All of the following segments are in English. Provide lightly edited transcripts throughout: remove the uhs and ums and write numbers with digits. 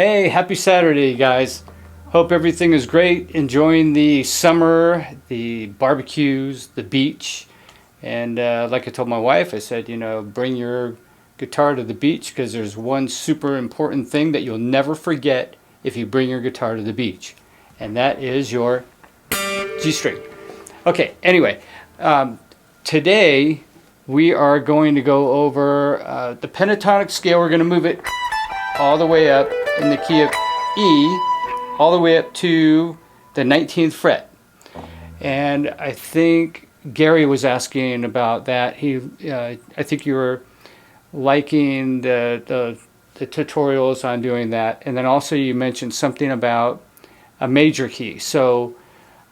Hey, happy Saturday, guys. Hope everything is great. Enjoying the summer, the barbecues, the beach. And like I told my wife, I said, bring your guitar to the beach because there's one super important thing that you'll never forget if you bring your guitar to the beach. And that is your G string. Okay, anyway, today we are going to go over the pentatonic scale. We're going to move it all the way up in the key of E, all the way up to the 19th fret. And I think Gary was asking about that. I think you were liking the tutorials on doing that. And then also you mentioned something about a major key. So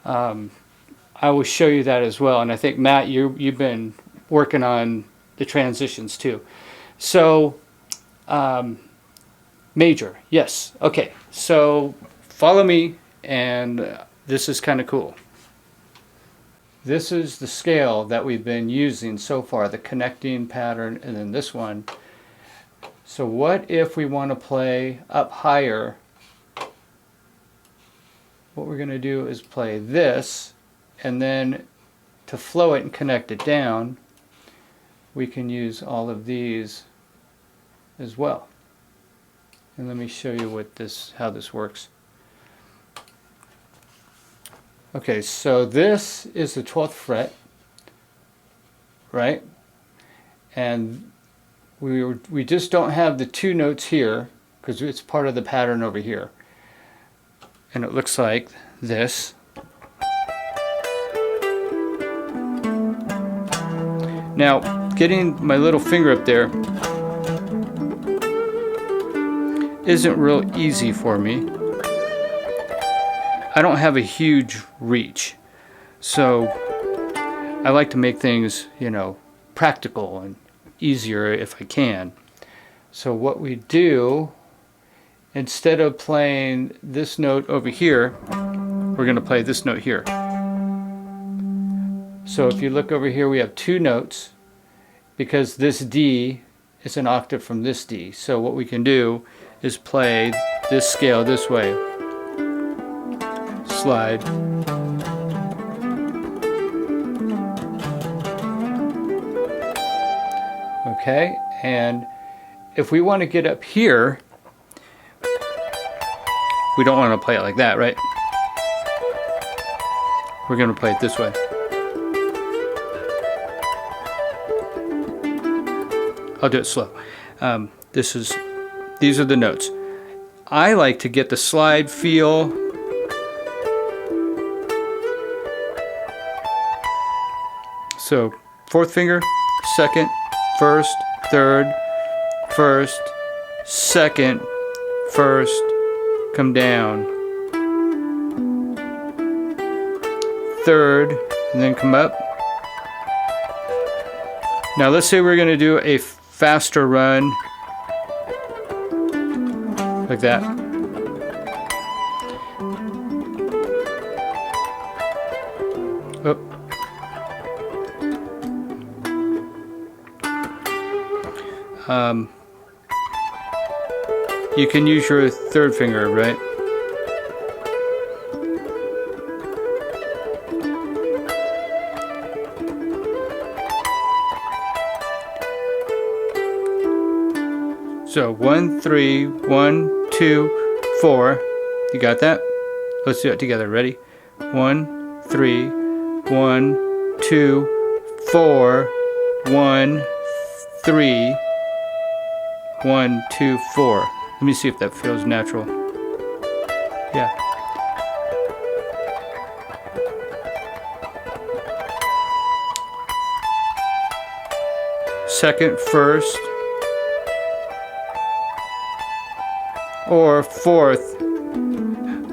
I will show you that as well. And I think, Matt, you've been working on the transitions too. So major, yes. Okay, so follow me, and this is kind of cool. This is the scale that we've been using so far, the connecting pattern, and then this one. So what if we want to play up higher? What we're going to do is play this, and then to flow it and connect it down, we can use all of these as well. And let me show you how this works. Okay, so this is the 12th fret, right? And we just don't have the two notes here because it's part of the pattern over here. And it looks like this. Now, getting my little finger up there isn't real easy for me. I don't have a huge reach, so I like to make things, practical and easier if I can. So what we do, instead of playing this note over here, we're going to play this note here. So if you look over here, we have two notes because this D is an octave from this D. So what we can do is play this scale this way. Slide. Okay, and if we want to get up here, we don't want to play it like that, right? We're going to play it this way. I'll do it slow. These are the notes. I like to get the slide feel. So, fourth finger, second, first, third, first, second, first, come down. Third, and then come up. Now let's say we're going to do a faster run. Like that. Oh. You can use your third finger, right? So 1, 3, 1, 2, 4. You got that? Let's do it together. Ready? 1, 3, 1, 2, 4, 1, 3, 1, 2, 4. Let me see if that feels natural. Yeah. Second, first, or fourth.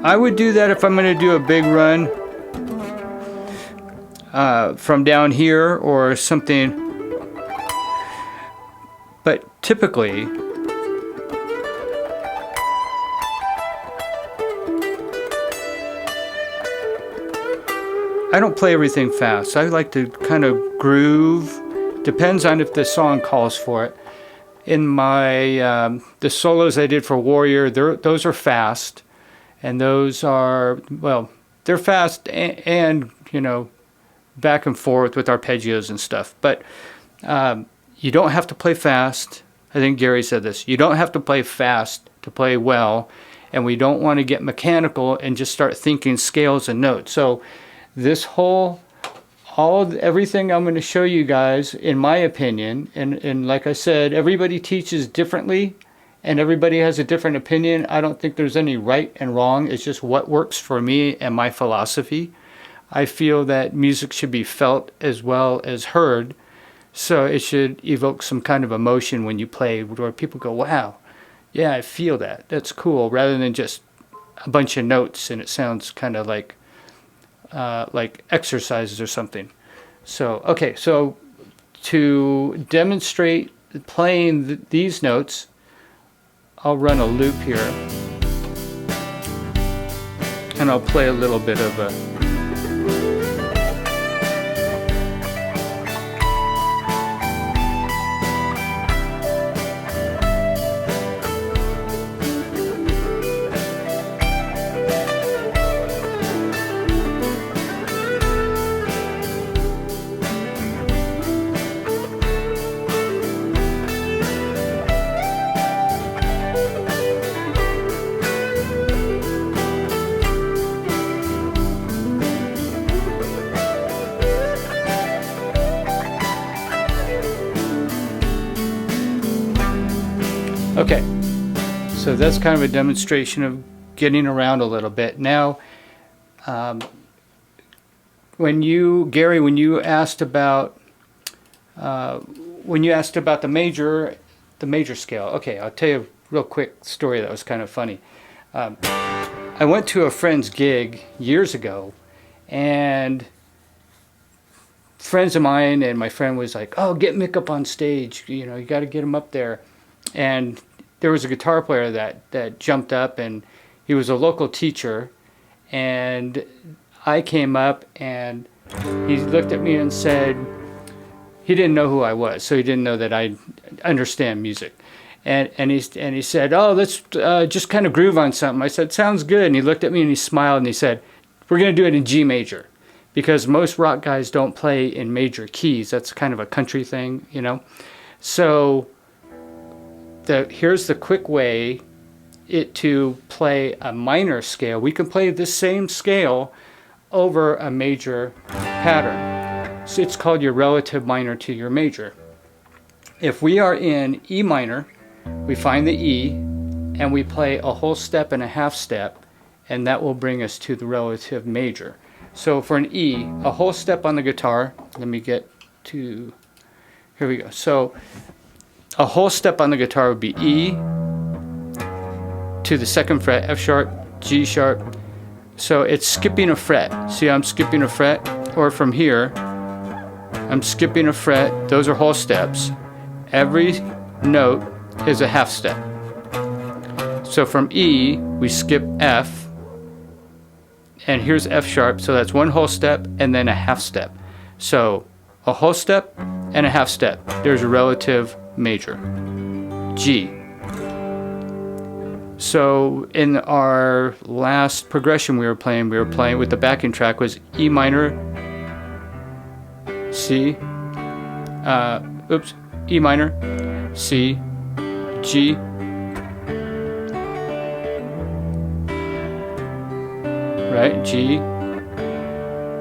I would do that if I'm going to do a big run from down here or something. But typically, I don't play everything fast. I like to kind of groove. Depends on if the song calls for it. in my the solos I did for Warrior, those are fast, and those are, well, they're fast and you know, back and forth with arpeggios and stuff. But you don't have to play fast. I think Gary said this. You don't have to play fast to play well, and we don't want to get mechanical and just start thinking scales and notes. So this whole, everything I'm going to show you guys, in my opinion, and like I said, everybody teaches differently, and everybody has a different opinion. I don't think there's any right and wrong. It's just what works for me and my philosophy. I feel that music should be felt as well as heard. So it should evoke some kind of emotion when you play, where people go, wow, yeah, I feel that. That's cool, rather than just a bunch of notes and it sounds kind of like exercises or something. So, okay, so to demonstrate playing these notes, I'll run a loop here. And I'll play a little bit of a... Okay, so that's kind of a demonstration of getting around a little bit. Now, Gary, when you asked about the major scale, okay, I'll tell you a real quick story that was kind of funny. I went to a friend's gig years ago, and friends of mine and my friend was like, "Oh, get Mick up on stage. You know, you got to get him up there." And there was a guitar player that jumped up, and he was a local teacher, and I came up and he looked at me and said, he didn't know who I was, so he didn't know that I understand music. And he said, "Oh, let's just kind of groove on something." I said, "Sounds good." And he looked at me and he smiled and he said, "We're going to do it in G major, because most rock guys don't play in major keys. That's kind of a country thing, you know." So here's the quick way to play a minor scale. We can play this same scale over a major pattern. So it's called your relative minor to your major. If we are in E minor, we find the E and we play a whole step and a half step, and that will bring us to the relative major. So for an E, a whole step on the guitar, let me get to, here we go. So a whole step on the guitar would be E to the second fret, F sharp, G sharp. So it's skipping a fret. See, I'm skipping a fret, or from here, I'm skipping a fret. Those are whole steps. Every note is a half step. So from E, we skip F, and here's F sharp, so that's one whole step and then a half step. So a whole step and a half step. There's a relative major. G. So in our last progression we were playing with the backing track was E minor, C, E minor, C, G, right, G.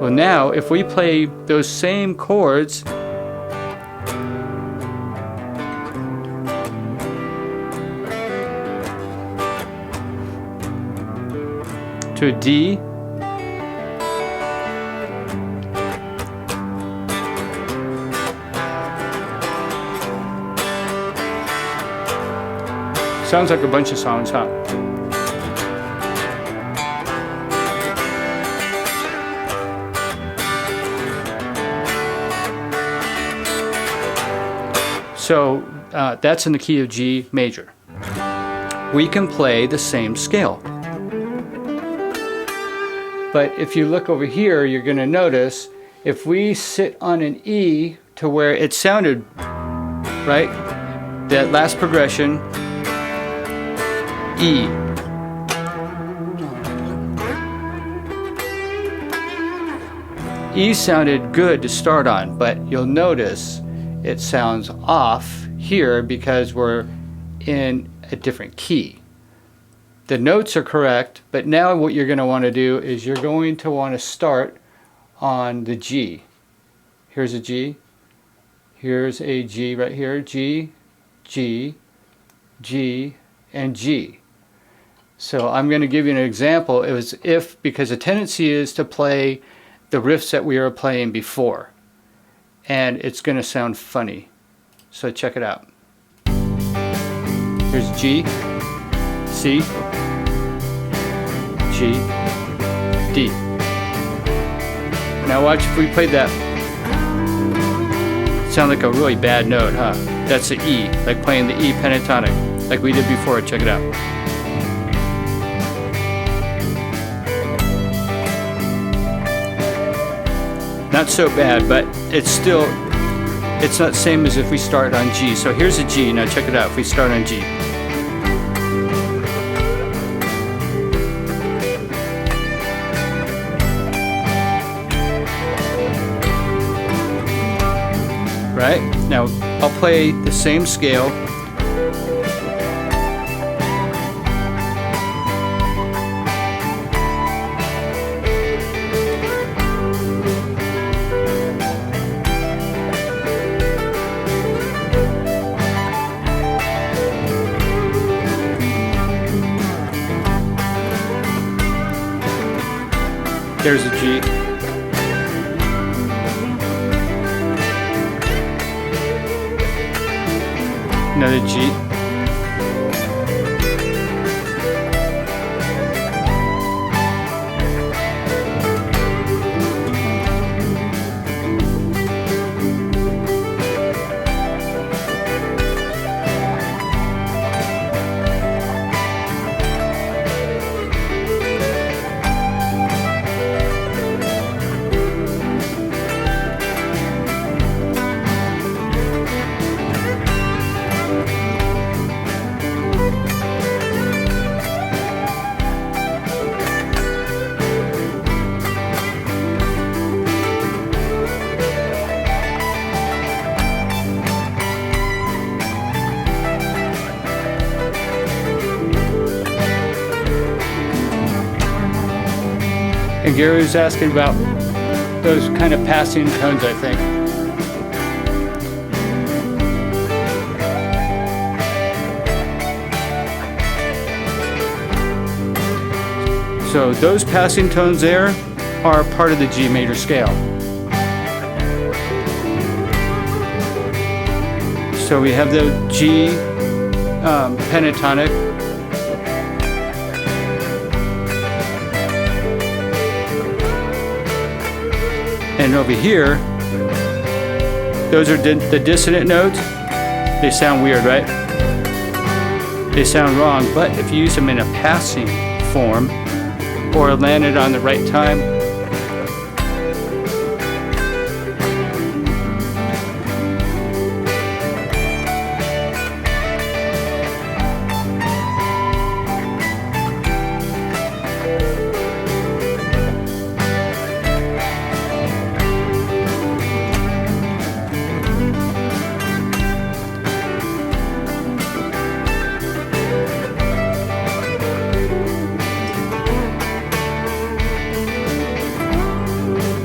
Well, now if we play those same chords to a D, sounds like a bunch of songs, huh? So that's in the key of G major. We can play the same scale. But if you look over here, you're going to notice if we sit on an E to where it sounded, right? that last progression, E. E sounded good to start on, but you'll notice it sounds off here because we're in a different key. The notes are correct, but now what you're going to want to do is you're going to want to start on the G. Here's a G. Here's a G right here. G, G, G, and G. So I'm going to give you an example. It was if, because the tendency is to play the riffs that we were playing before. And it's going to sound funny. So check it out. Here's G, C, G, D. Now watch if we played that. Sound like a really bad note, huh? That's the E, like playing the E pentatonic, like we did before. Check it out. Not so bad, but it's not the same as if we start on G. So here's a G. Now check it out. If we start on G. Right? Now I'll play the same scale. There's a G. Another G. And Gary was asking about those kind of passing tones, I think. So those passing tones there are part of the G major scale. So we have the G pentatonic. And over here, those are the dissonant notes. They sound weird, right? They sound wrong, but if you use them in a passing form or land it on the right time,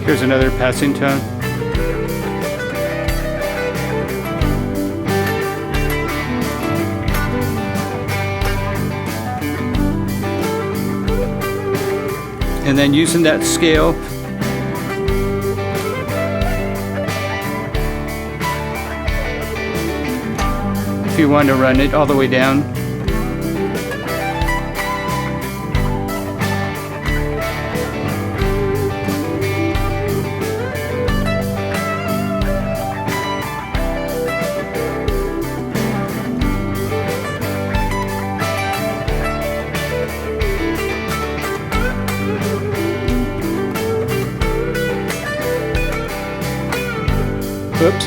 here's another passing tone. And then using that scale, if you want to run it all the way down, oops.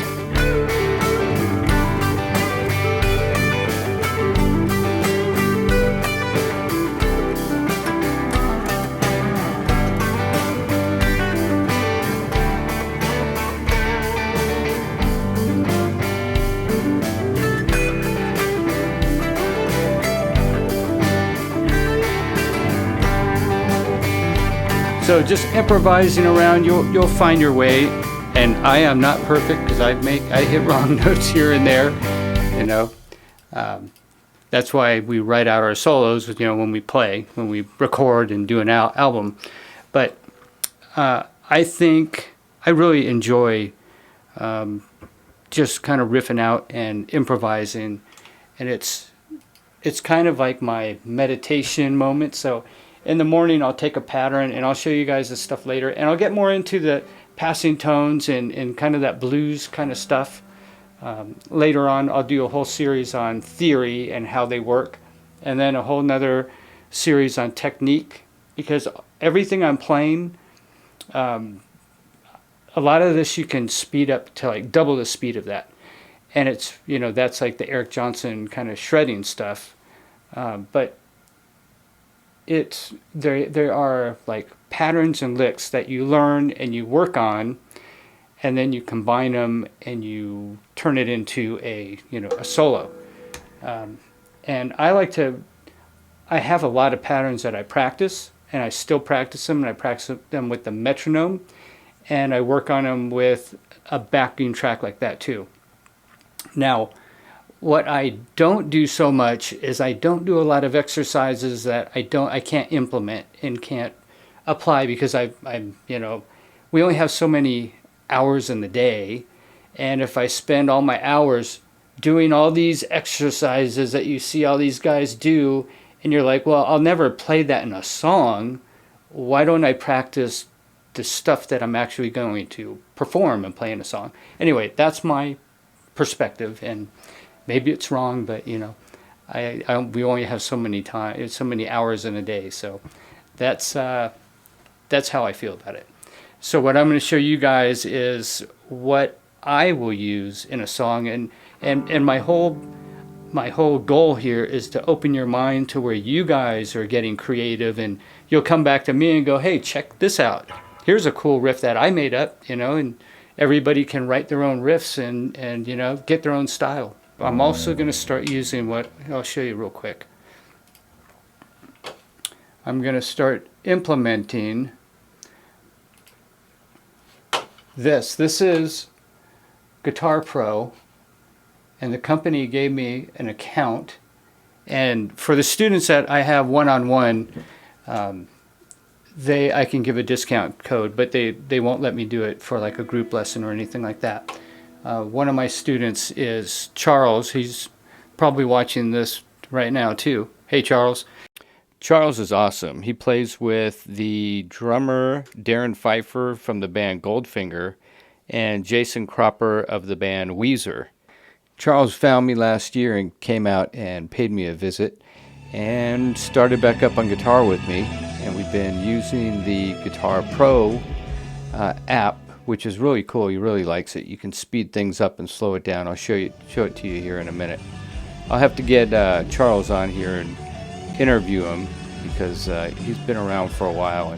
So just improvising around, you'll find your way. And I am not perfect because I hit wrong notes here and there, you know. That's why we write out our solos, you know, when we play, when we record and do an album. But I think I really enjoy just kind of riffing out and improvising, and it's kind of like my meditation moment. So in the morning I'll take a pattern, and I'll show you guys this stuff later, and I'll get more into the passing tones and kind of that blues kind of stuff. Later on I'll do a whole series on theory and how they work, and then a whole nother series on technique, because everything I'm playing, a lot of this you can speed up to like double the speed of that, and it's, you know, that's like the Eric Johnson kind of shredding stuff, but there are like patterns and licks that you learn and you work on, and then you combine them and you turn it into a, you know, a solo. And I have a lot of patterns that I practice, and I still practice them, and I practice them with the metronome, and I work on them with a backing track like that too. Now, what I don't do so much is I don't do a lot of exercises that I can't implement and can't apply, because I'm, you know, we only have so many hours in the day, and if I spend all my hours doing all these exercises that you see all these guys do, and you're like, well, I'll never play that in a song, why don't I practice the stuff that I'm actually going to perform and play in a song? Anyway, that's my perspective, and maybe it's wrong, but you know, we only have so many hours in a day, so that's how I feel about it. So what I'm going to show you guys is what I will use in a song, and my whole goal here is to open your mind to where you guys are getting creative, and you'll come back to me and go, hey, check this out. Here's a cool riff that I made up, you know, and everybody can write their own riffs and you know, get their own style. I'm also going to start using what I'll show you real quick. I'm going to start implementing this. This is Guitar Pro, and the company gave me an account, and for the students that I have one-on-one, I can give a discount code, but they won't let me do it for like a group lesson or anything like that. One of my students is Charles. He's probably watching this right now too. Hey, Charles. Charles is awesome. He plays with the drummer Darren Pfeiffer from the band Goldfinger and Jason Cropper of the band Weezer. Charles found me last year and came out and paid me a visit and started back up on guitar with me, and we've been using the Guitar Pro app, which is really cool. He really likes it. You can speed things up and slow it down. I'll show it to you here in a minute. I'll have to get Charles on here and interview him, because he's been around for a while,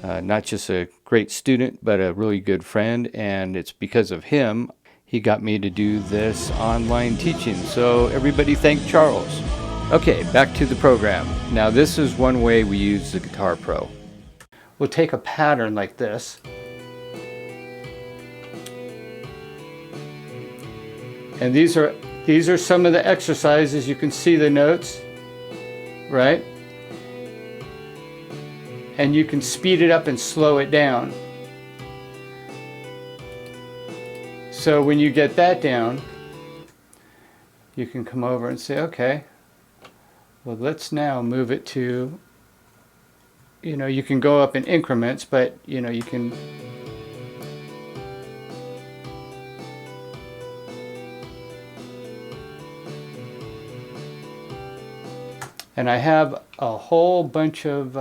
and not just a great student but a really good friend, and it's because of him he got me to do this online teaching. So everybody thank Charles. Okay, back to the program. Now this is one way we use the Guitar Pro. We'll take a pattern like this, and these are some of the exercises. You can see the notes, right? And you can speed it up and slow it down. So when you get that down, you can come over and say, okay, well, let's now move it to, you know, you can go up in increments, but you know, you can and I have a whole bunch of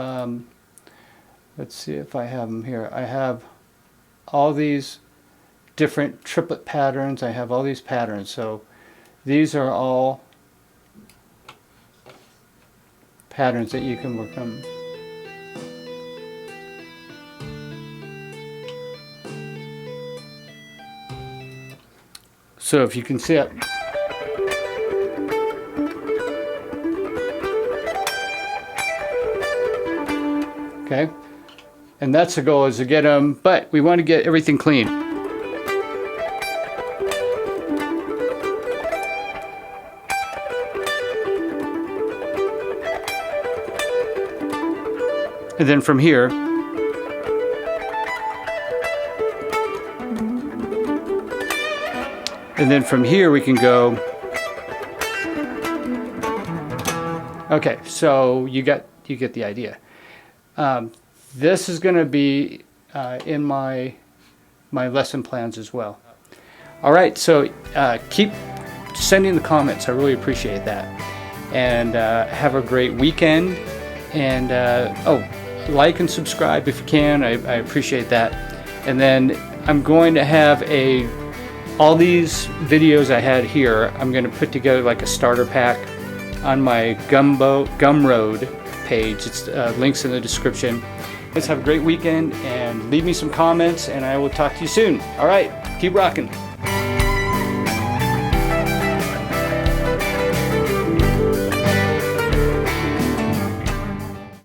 let's see if I have them here. I have all these different triplet patterns. I have all these patterns. So these are all patterns that you can work on. So if you can see it. Okay. And that's the goal, is to get them, but we want to get everything clean. And then from here, we can go. Okay, so you get the idea. This is going to be in my lesson plans as well. All right, so keep sending the comments. I really appreciate that. And have a great weekend. And like and subscribe if you can. I appreciate that. And then I'm going to have all these videos I had here, I'm going to put together like a starter pack on my Gumroad page. It's links in the description. Let's have a great weekend and leave me some comments, and I will talk to you soon. All right, keep rocking.